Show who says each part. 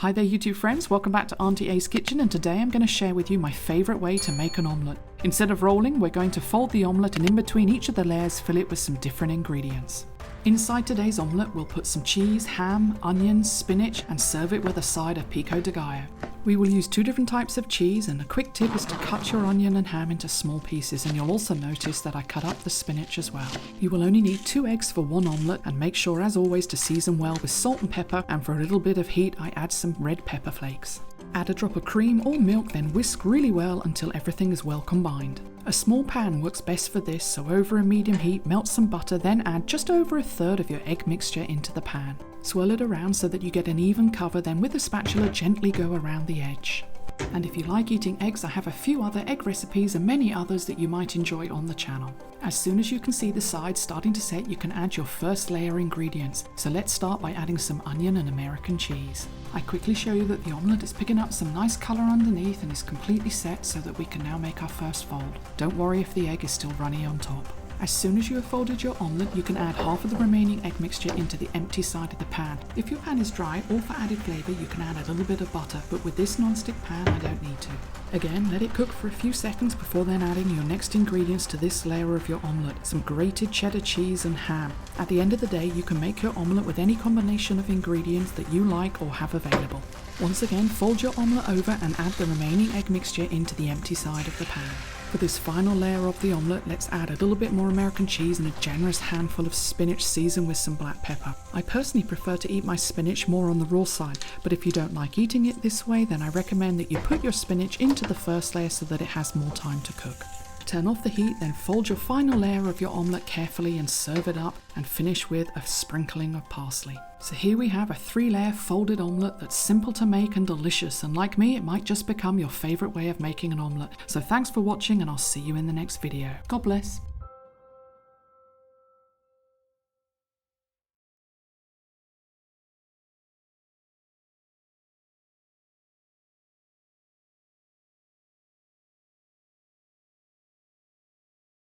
Speaker 1: Hi there YouTube friends, welcome back to Auntie A's Kitchen, and today I'm going to share with you my favourite way to make an omelette. Instead of rolling, we're going to fold the omelette and in between each of the layers fill it with some different ingredients. Inside today's omelette we'll put some cheese, ham, onions, spinach and serve it with a side of pico de gallo. We will use two different types of cheese, and a quick tip is to cut your onion and ham into small pieces, and you'll also notice that I cut up the spinach as well. You will only need 2 eggs for one omelette, and make sure as always to season well with salt and pepper, and for a little bit of heat I add some red pepper flakes. Add a drop of cream or milk, then whisk really well until everything is well combined. A small pan works best for this, so over a medium heat melt some butter, then add just over 1/3 of your egg mixture into the pan. Swirl it around so that you get an even cover, then with a spatula gently go around the edge. And if you like eating eggs, I have a few other egg recipes and many others that you might enjoy on the channel. As soon as you can see the sides starting to set, you can add your first layer ingredients. So let's start by adding some onion and American cheese. I quickly show you that the omelette is picking up some nice colour underneath and is completely set, so that we can now make our first fold. Don't worry if the egg is still runny on top. As soon as you have folded your omelette, you can add half of the remaining egg mixture into the empty side of the pan. If your pan is dry, or for added flavour, you can add a little bit of butter, but with this non-stick pan I don't need to. Again, let it cook for a few seconds before then adding your next ingredients to this layer of your omelette, some grated cheddar cheese and ham. At the end of the day, you can make your omelette with any combination of ingredients that you like or have available. Once again, fold your omelette over and add the remaining egg mixture into the empty side of the pan. For this final layer of the omelette, let's add a little bit more American cheese and a generous handful of spinach seasoned with some black pepper. I personally prefer to eat my spinach more on the raw side, but if you don't like eating it this way, then I recommend that you put your spinach into the first layer so that it has more time to cook. Turn off the heat, then fold your final layer of your omelette carefully and serve it up, and finish with a sprinkling of parsley. So here we have a 3-layer folded omelette that's simple to make and delicious, and like me, it might just become your favourite way of making an omelette. So thanks for watching, and I'll see you in the next video. God bless.